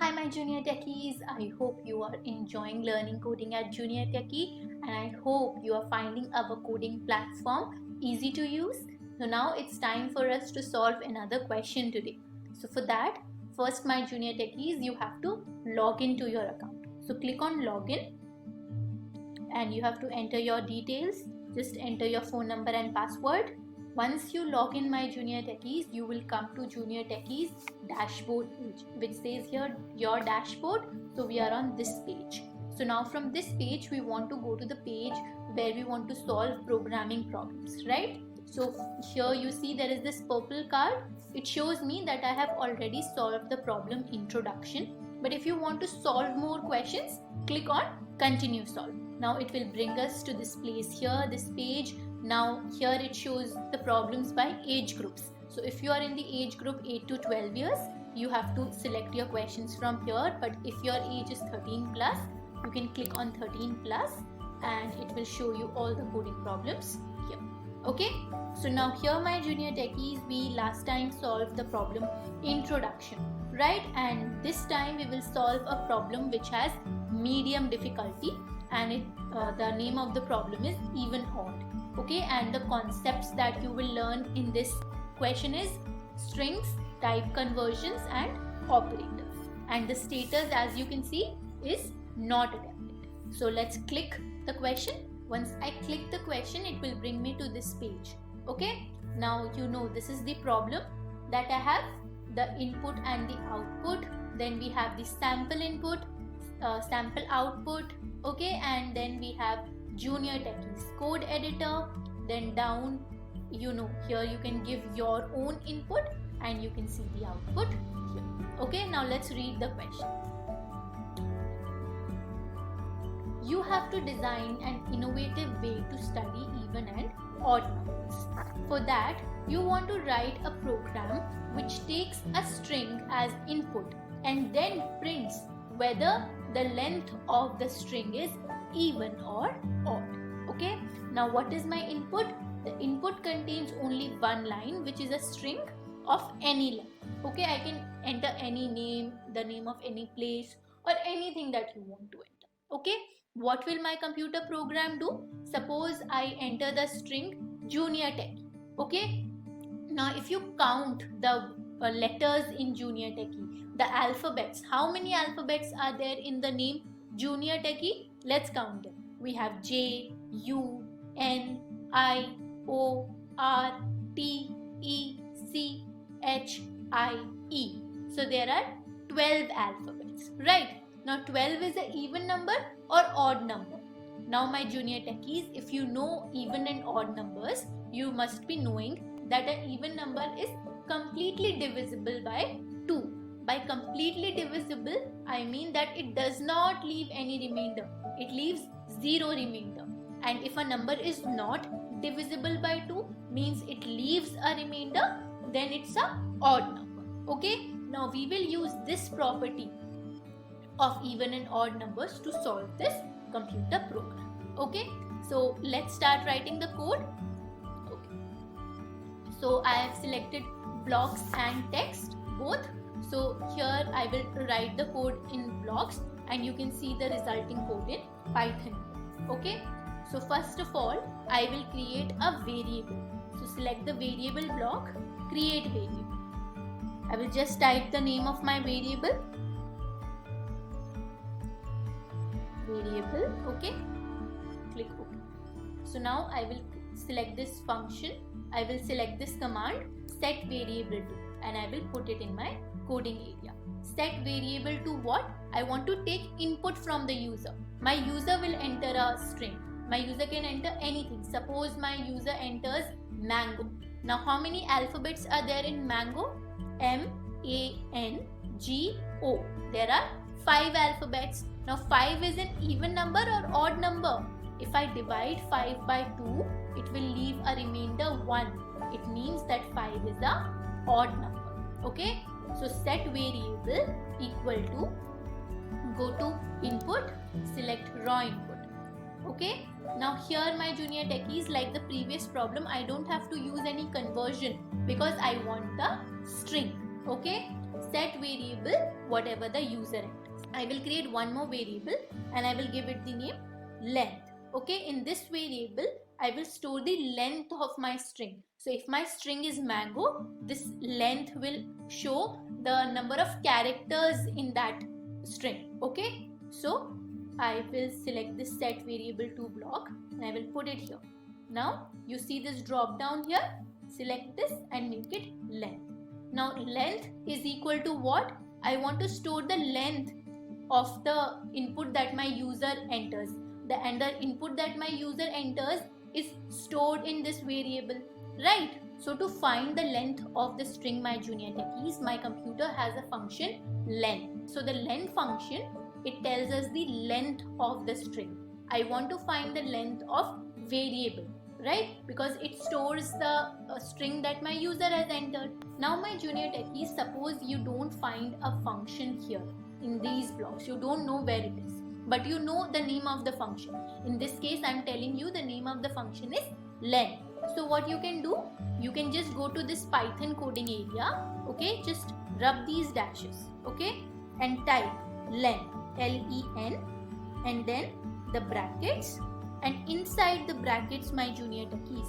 Hi my junior techies, I hope you are enjoying learning coding at Junior Techie and I hope you are finding our coding platform easy to use. So now it's time for us to solve another question today. So for that, first my junior techies, you have to log into your account. So click on login and you have to enter your details. Just enter your phone number and password. Once you log in my Junior Techies, you will come to Junior Techies dashboard page, which says here your dashboard. So we are on this page. So now from this page, we want to go to the page where we want to solve programming problems, right? So here you see there is this purple card. It shows me that I have already solved the problem introduction. But if you want to solve more questions, click on continue solve. Now it will bring us to this place here, this page. Now here it shows the problems by age groups. So if you are in the age group 8 to 12 years, you have to select your questions from here. But if your age is 13 plus, you can click on 13 plus and it will show you all the coding problems here. Okay, so now here my junior techies, we last time solved the problem introduction, right? And this time we will solve a problem which has medium difficulty and the name of the problem is even odd. Okay, and the concepts that you will learn in this question is strings, type conversions and operators, and the status as you can see is not adapted. So let's click the question. Once I click the question, it will bring me to this page. Okay, now you know this is the problem that I have, the input and the output. Then we have the sample input, sample output. Okay, and then we have Junior Techies code editor. Then down, you know, here you can give your own input and you can see the output here. Okay, now let's read the question. You have to design an innovative way to study even and odd numbers. For that, you want to write a program which takes a string as input and then prints whether the length of the string is even or odd. Okay, now what is my input? The input contains only one line, which is a string of any length. Okay, I can enter any name, the name of any place or anything that you want to enter. Okay, what will my computer program do? Suppose I enter the string Junior Techie. Okay, now if you count the letters in Junior Techie, the alphabets, how many alphabets are there in the name Junior Techie? Let's count them. We have J, U, N, I, O, R, T, E, C, H, I, E. So there are 12 alphabets, right? Now 12 is an even number or odd number. Now my junior techies, if you know even and odd numbers, you must be knowing that an even number is completely divisible by 2. By completely divisible, I mean that it does not leave any remainder. It leaves 0 remainder. And if a number is not divisible by 2, means it leaves a remainder, then it's a odd number. Okay, now we will use this property of even and odd numbers to solve this computer program. Okay, so let's start writing the code. Okay, so I have selected blocks and text both. So here I will write the code in blocks and you can see the resulting code in Python. Okay, so first of all I will create a variable. So select the variable block, create variable. I will just type the name of my variable. Okay, click OK. So now I will select this function. I will select this command set variable to and I will put it in my coding area. Set variable to what? I want to take input from the user. My user will enter a string. My user can enter anything. Suppose my user enters mango. Now how many alphabets are there in mango? M, A, N, G, O. There are 5 alphabets. Now 5 is an even number or odd number. If I divide 5 by 2, it will leave a remainder 1. It means that 5 is a odd number. Okay, so set variable equal to, go to input, select raw input. Okay, now here my junior techies, like the previous problem, I don't have to use any conversion because I want the string. Okay, set variable whatever the user enters. I will create one more variable and I will give it the name length. Okay, in this variable I will store the length of my string. So if my string is mango, this length will show the number of characters in that string. Okay, so I will select this set variable to block and I will put it here. Now you see this drop down here, select this and make it length. Now length is equal to what? I want to store the length of the input that my user enters. The input that my user enters is stored in this variable, right? So to find the length of the string my junior techies, my computer has a function length. So the length function, it tells us the length of the string. I want to find the length of variable, right? Because it stores the string that my user has entered. Now my junior techies, suppose you don't find a function here in these blocks. You don't know where it is, but you know the name of the function. In this case, I'm telling you the name of the function is len. So what you can do, you can just go to this Python coding area, okay, just rub these dashes, okay, and type len, L-E-N, and then the brackets, and inside the brackets, my junior techies,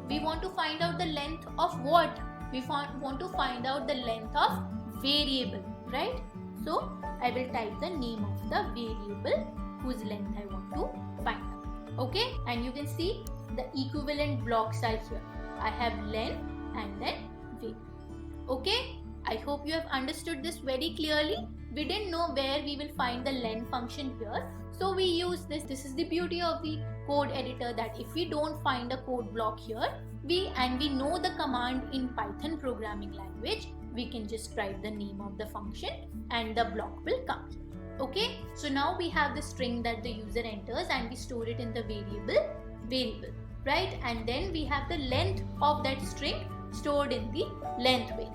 we want to find out the length of what? We want to find out the length of variable, right? So I will type the name of the variable whose length I want to find out. Okay, and you can see the equivalent blocks are here. I have len and then variable. Okay, I hope you have understood this very clearly. We didn't know where we will find the len function here, so we use this. This is the beauty of the code editor, that if we don't find a code block here, we know the command in Python programming language, we can just write the name of the function and the block will come. Okay, so now we have the string that the user enters and we store it in the variable, right? And then we have the length of that string stored in the length variable.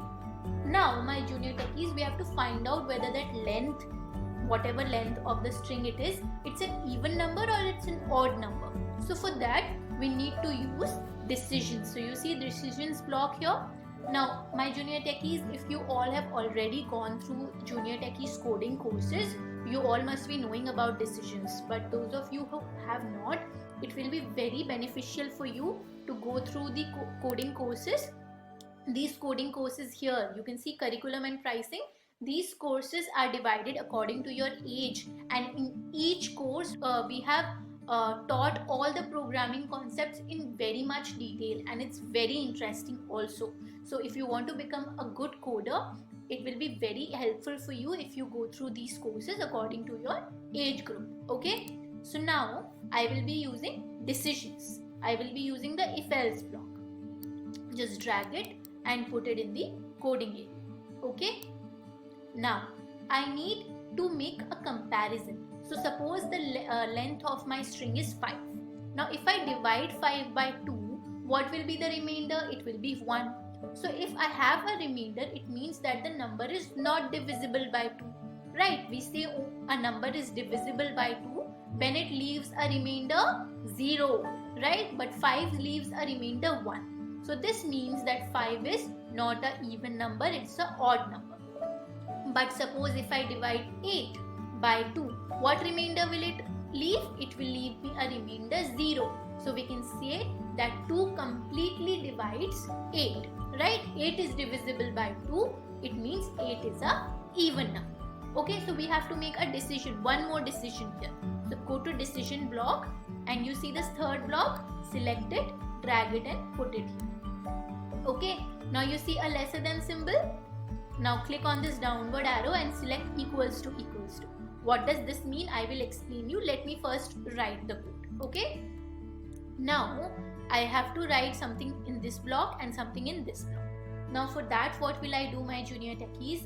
Now my junior techies, we have to find out whether that length, whatever length of the string it is, it's an even number or it's an odd number. So for that we need to use decisions. So you see decisions block here. Now my junior techies, if you all have already gone through junior techies coding courses, you all must be knowing about decisions, but those of you who have not, it will be very beneficial for you to go through the coding courses. These coding courses here, you can see curriculum and pricing. These courses are divided according to your age, and in each course we have taught all the programming concepts in very much detail, and it's very interesting also. So if you want to become a good coder, it will be very helpful for you if you go through these courses according to your age group. Okay, so now I will be using decisions. I will be using the if else block. Just drag it and put it in the coding area. Okay, now I need to make a comparison. So suppose the length of my string is 5. Now if I divide 5 by 2, what will be the remainder? It will be 1. So if I have a remainder, it means that the number is not divisible by 2, right? We say a number is divisible by 2 when it leaves a remainder 0, right? But 5 leaves a remainder 1. So this means that 5 is not an even number, it's an odd number. But suppose if I divide 8 by 2, what remainder will it leave? It will leave me a remainder 0. So we can say that 2 completely divides 8, right? 8 is divisible by 2, it means 8 is a even number. Okay, so we have to make a decision, one more decision here. So go to decision block and you see this third block, select it, drag it and put it here. Okay, now you see a lesser than symbol. Now click on this downward arrow and select equals to equals to. What does this mean? I will explain you. Let me first write the code. Okay, now I have to write something in this block and something in this block. Now for that, what will I do, my junior techies?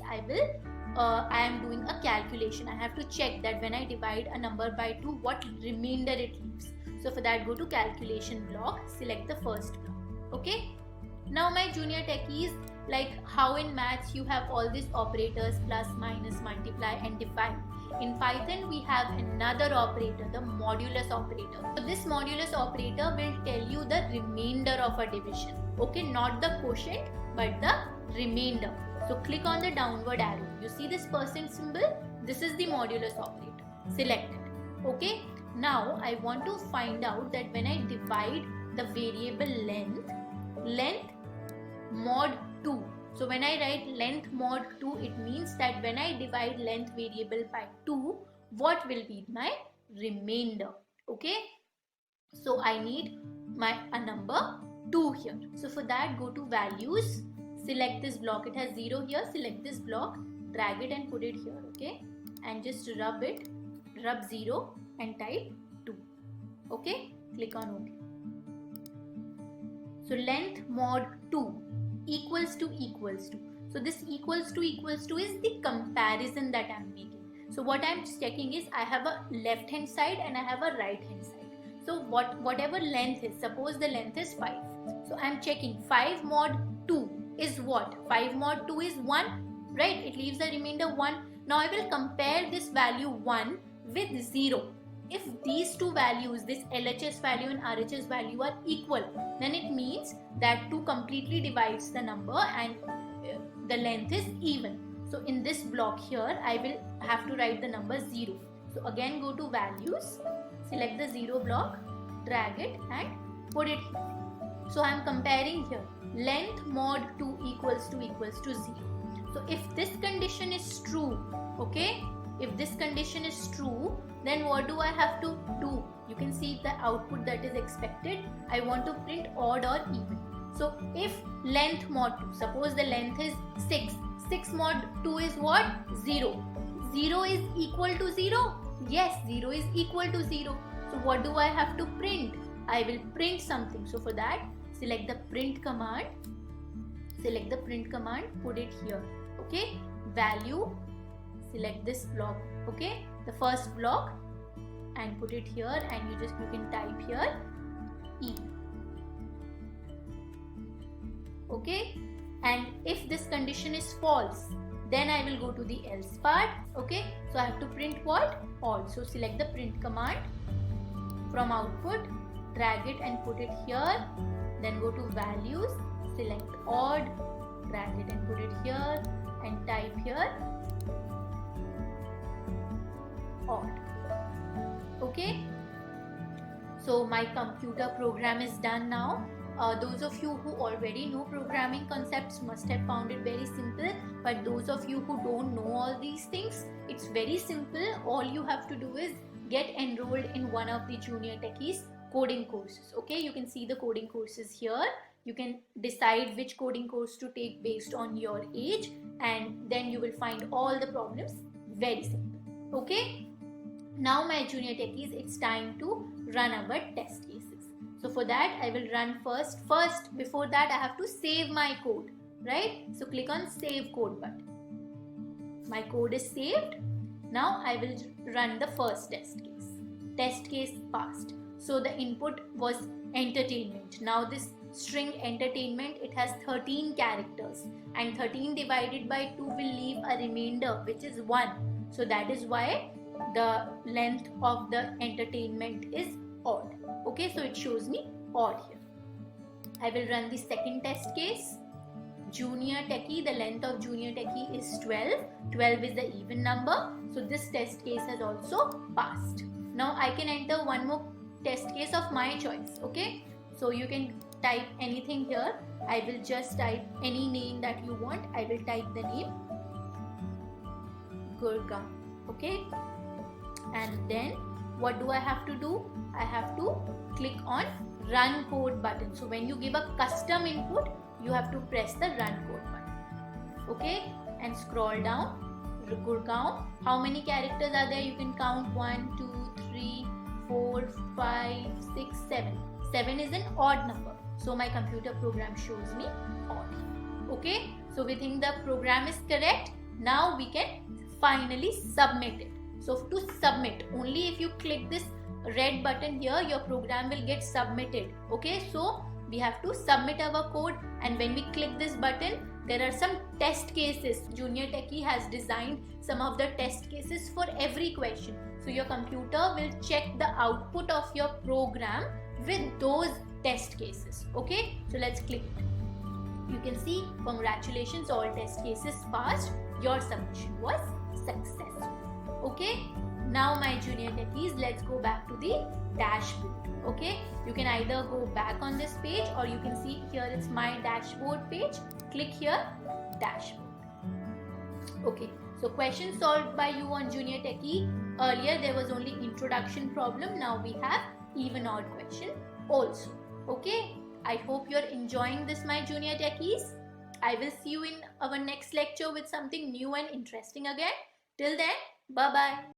I am doing a calculation. I have to check that when I divide a number by 2, what remainder it leaves. So for that, go to calculation block, select the first block. Okay, now my junior techies, like how in maths you have all these operators, plus, minus, multiply and divide. In Python we have another operator, the modulus operator. So this modulus operator will tell you the remainder of a division. Okay, not the quotient but the remainder. So click on the downward arrow. You see this percent symbol? This is the modulus operator. Select it. Okay. Now I want to find out that when I divide the variable length mod 2. So when I write length mod 2, it means that when I divide length variable by 2, what will be my remainder? Okay. So I need a number 2 here. So for that, go to values, select this block. It has 0 here. Select this block, drag it and put it here. Okay. And just rub 0 and type 2. Okay. Click on OK. So length mod 2 equals to. So this equals to is the comparison that I'm making. So what I'm checking is I have a left hand side and I have a right hand side. So whatever length is, suppose the length is 5. So I'm checking 5 mod 2 is what? 5 mod 2 is 1, right? It leaves the remainder 1. Now I will compare this value 1 with 0. If these two values, this LHS value and RHS value are equal, then it means that 2 completely divides the number and the length is even. So in this block here, I will have to write the number 0. So again go to values, select the 0 block, drag it and put it here. So I am comparing here length mod 2 equals to 0. So if this condition is true, okay, if this condition is true, then what do I have to do? You can see the output that is expected. I want to print odd or even. So if length mod 2, suppose the length is 6. 6 mod 2 is what? 0. 0 is equal to 0? Yes, 0 is equal to 0. So what do I have to print? I will print something. So for that, select the print command. Select the print command, put it here. Okay, value, select this block. Okay, the first block and put it here, and you can type here E. Okay, and if this condition is false, then I will go to the else part. Okay, so I have to print what? Odd. So select the print command from output, drag it and put it here. Then go to values, select odd, drag it and put it here and type here odd. Okay, so my computer program is done now. Those of you who already know programming concepts must have found it very simple, but those of you who don't know all these things, it's very simple. All you have to do is get enrolled in one of the Junior Techies coding courses. Okay, you can see the coding courses here. You can decide which coding course to take based on your age, and then you will find all the problems very simple. Okay, now my Junior Techies, it's time to run our test cases. So for that, I will run first. Before that, I have to save my code, right? So click on save code button. My code is saved. Now I will run the first test case. Test case passed. So the input was entertainment. Now this string entertainment, it has 13 characters, and 13 divided by 2 will leave a remainder which is 1. So that is why the length of the entertainment is odd. Okay, so it shows me odd here. I will run the second test case. Junior Techie, the length of Junior Techie is 12. 12 is the even number. So this test case has also passed. Now I can enter one more test case of my choice. Okay, so you can type anything here. I will just type any name that you want. I will type the name Gurgaon. Okay, and then what do I have to do? I have to click on run code button. So when you give a custom input, you have to press the run code button. Okay, and scroll down. Gurgaon. How many characters are there? You can count 1, 2, 3, 4, 5, 6, 7. 7 is an odd number. So my computer program shows me odd. Okay, so we think the program is correct. Now we can finally submit it. So to submit, only if you click this red button here, your program will get submitted. Okay, so we have to submit our code, and when we click this button, there are some test cases. Junior Techie has designed some of the test cases for every question. So your computer will check the output of your program with those test cases. Okay, so let's click it. You can see, congratulations, all test cases passed. Your submission was successful. Okay, now my junior techies, let's go back to the dashboard. Okay, you can either go back on this page, or you can see here it's my dashboard page. Click here, dashboard. Okay, so question solved by you on junior techie. Earlier there was only introduction problem. Now we have even odd question also. Okay, I hope you're enjoying this, my junior techies. I will see you in our next lecture with something new and interesting again. Till then, bye bye.